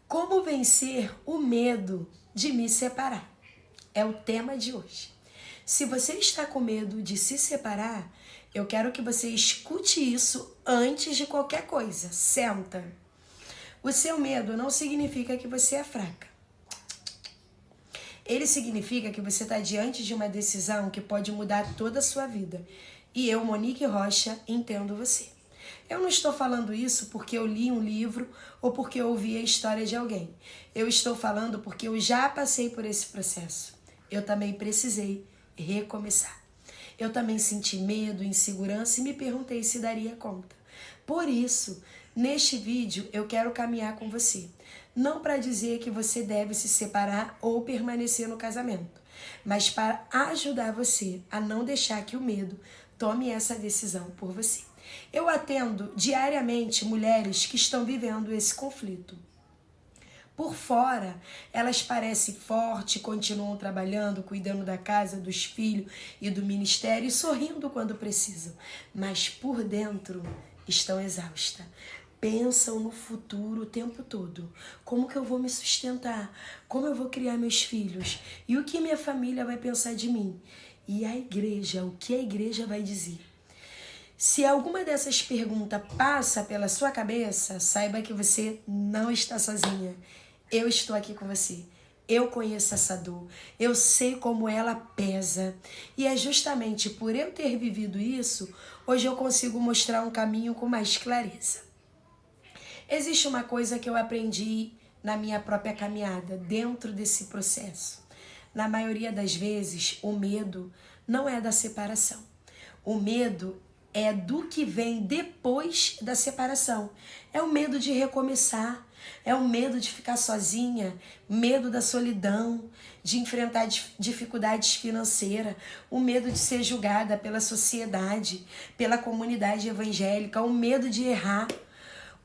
Como vencer o medo de me separar? É o tema de hoje. Se você está com medo de se separar, eu quero que você escute isso antes de qualquer coisa. Senta. O seu medo não significa que você é fraca. Ele significa que você está diante de uma decisão que pode mudar toda a sua vida. E eu, Monique Rocha, entendo você. Eu não estou falando isso porque eu li um livro ou porque eu ouvi a história de alguém. Eu estou falando porque eu já passei por esse processo. Eu também precisei recomeçar. Eu também senti medo, insegurança e me perguntei se daria conta. Por isso, neste vídeo eu quero caminhar com você. Não para dizer que você deve se separar ou permanecer no casamento, mas para ajudar você a não deixar que o medo tome essa decisão por você. Eu atendo diariamente mulheres que estão vivendo esse conflito. Por fora, elas parecem fortes, continuam trabalhando, cuidando da casa, dos filhos e do ministério e sorrindo quando precisam. Mas por dentro estão exaustas. Pensam no futuro o tempo todo. Como que eu vou me sustentar? Como eu vou criar meus filhos? E o que minha família vai pensar de mim? E a igreja, o que a igreja vai dizer? Se alguma dessas perguntas passa pela sua cabeça, saiba que você não está sozinha. Eu estou aqui com você. Eu conheço essa dor. Eu sei como ela pesa. E é justamente por eu ter vivido isso, hoje eu consigo mostrar um caminho com mais clareza. Existe uma coisa que eu aprendi na minha própria caminhada, dentro desse processo. Na maioria das vezes, o medo não é da separação. O medo é do que vem depois da separação. É o medo de recomeçar, é o medo de ficar sozinha, medo da solidão, de enfrentar dificuldades financeiras, o medo de ser julgada pela sociedade, pela comunidade evangélica, o medo de errar.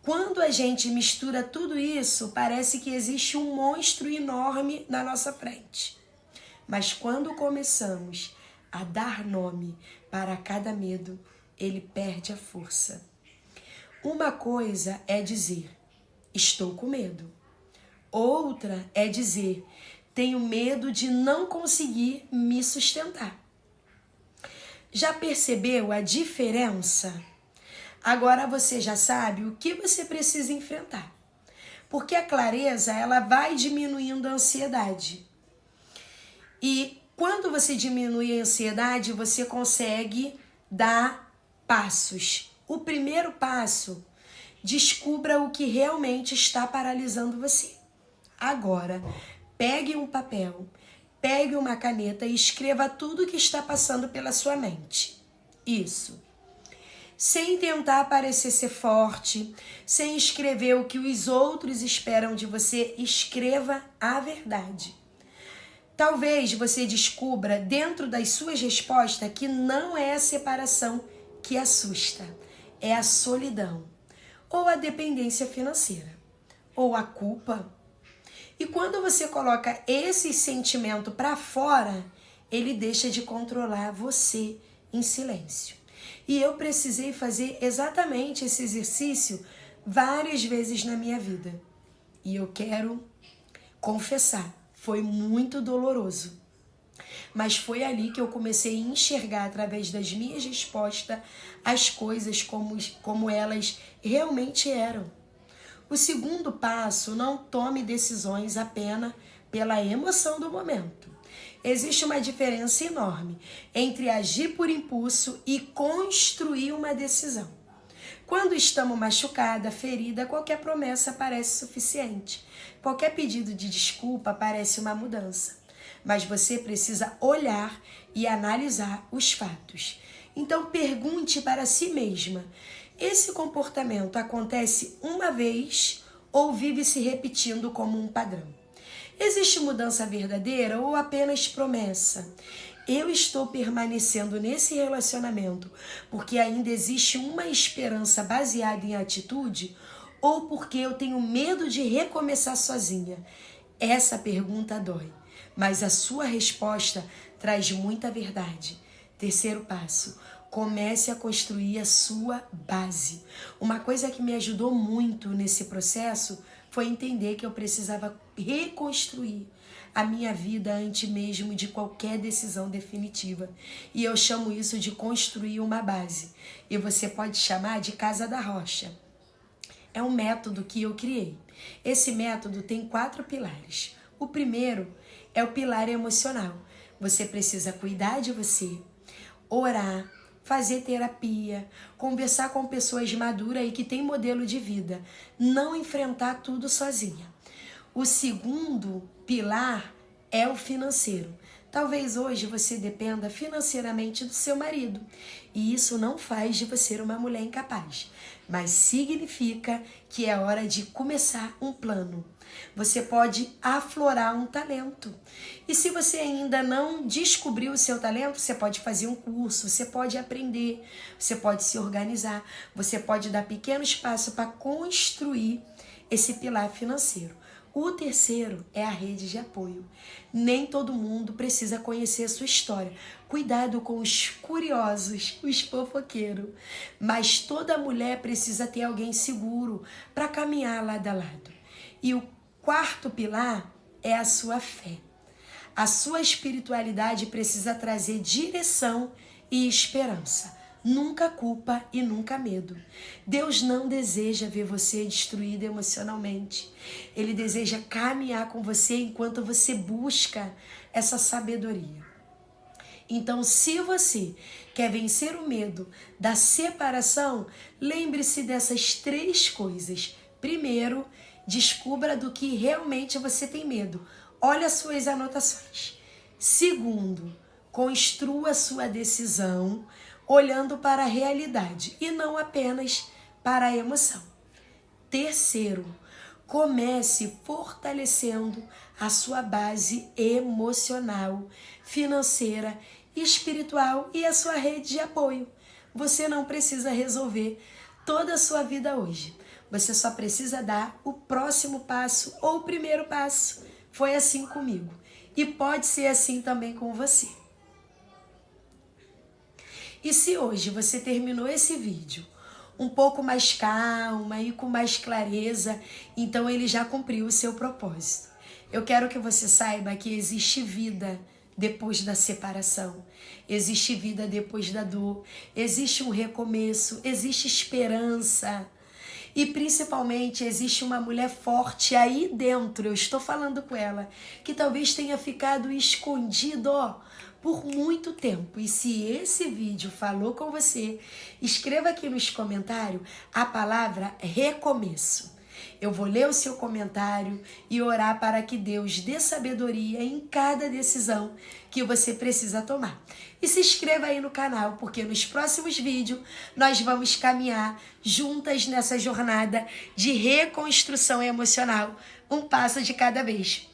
Quando a gente mistura tudo isso, parece que existe um monstro enorme na nossa frente. Mas quando começamos a dar nome para cada medo, ele perde a força. Uma coisa é dizer, estou com medo. Outra é dizer, tenho medo de não conseguir me sustentar. Já percebeu a diferença? Agora você já sabe o que você precisa enfrentar. Porque a clareza, ela vai diminuindo a ansiedade. E quando você diminui a ansiedade, você consegue dar passos. O primeiro passo, descubra o que realmente está paralisando você. Agora, pegue um papel, pegue uma caneta e escreva tudo o que está passando pela sua mente. Isso. Sem tentar parecer ser forte, sem escrever o que os outros esperam de você, escreva a verdade. Talvez você descubra dentro das suas respostas que não é a separação que assusta, é a solidão, ou a dependência financeira, ou a culpa. E quando você coloca esse sentimento para fora, ele deixa de controlar você em silêncio. E eu precisei fazer exatamente esse exercício várias vezes na minha vida. E eu quero confessar, foi muito doloroso. Mas foi ali que eu comecei a enxergar através das minhas respostas as coisas como elas realmente eram. O segundo passo, não tome decisões apenas pela emoção do momento. Existe uma diferença enorme entre agir por impulso e construir uma decisão. Quando estamos machucada, ferida, qualquer promessa parece suficiente. Qualquer pedido de desculpa parece uma mudança. Mas você precisa olhar e analisar os fatos. Então pergunte para si mesma, esse comportamento acontece uma vez ou vive se repetindo como um padrão? Existe mudança verdadeira ou apenas promessa? Eu estou permanecendo nesse relacionamento porque ainda existe uma esperança baseada em atitude ou porque eu tenho medo de recomeçar sozinha? Essa pergunta dói, mas a sua resposta traz muita verdade. Terceiro passo, comece a construir a sua base. Uma coisa que me ajudou muito nesse processo foi entender que eu precisava reconstruir a minha vida antes mesmo de qualquer decisão definitiva. E eu chamo isso de construir uma base. E você pode chamar de Casa da Rocha. É um método que eu criei. Esse método tem 4 pilares. O primeiro é o pilar emocional. Você precisa cuidar de você, orar, fazer terapia, conversar com pessoas maduras e que têm modelo de vida. Não enfrentar tudo sozinha. O segundo pilar é o financeiro. Talvez hoje você dependa financeiramente do seu marido. E isso não faz de você uma mulher incapaz, mas significa que é hora de começar um plano. Você pode aflorar um talento. E se você ainda não descobriu o seu talento, você pode fazer um curso, você pode aprender, você pode se organizar, você pode dar pequenos passos para construir esse pilar financeiro. O terceiro é a rede de apoio. Nem todo mundo precisa conhecer a sua história. Cuidado com os curiosos, os fofoqueiros. Mas toda mulher precisa ter alguém seguro para caminhar lado a lado. E o quarto pilar é a sua fé. A sua espiritualidade precisa trazer direção e esperança. Nunca culpa e nunca medo. Deus não deseja ver você destruída emocionalmente. Ele deseja caminhar com você enquanto você busca essa sabedoria. Então, se você quer vencer o medo da separação, lembre-se dessas 3 coisas. Primeiro, descubra do que realmente você tem medo. Olha as suas anotações. Segundo, construa sua decisão olhando para a realidade e não apenas para a emoção. Terceiro, comece fortalecendo a sua base emocional, financeira, espiritual e a sua rede de apoio. Você não precisa resolver toda a sua vida hoje. Você só precisa dar o próximo passo ou o primeiro passo. Foi assim comigo. E pode ser assim também com você. E se hoje você terminou esse vídeo um pouco mais calma e com mais clareza, então ele já cumpriu o seu propósito. Eu quero que você saiba que existe vida depois da separação, existe vida depois da dor, existe um recomeço, existe esperança. E principalmente existe uma mulher forte aí dentro, eu estou falando com ela, que talvez tenha ficado escondido, por muito tempo. E se esse vídeo falou com você, escreva aqui nos comentários a palavra recomeço. Eu vou ler o seu comentário e orar para que Deus dê sabedoria em cada decisão que você precisa tomar. E se inscreva aí no canal, porque nos próximos vídeos nós vamos caminhar juntas nessa jornada de reconstrução emocional, um passo de cada vez.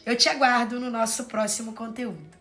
Eu te aguardo no nosso próximo conteúdo.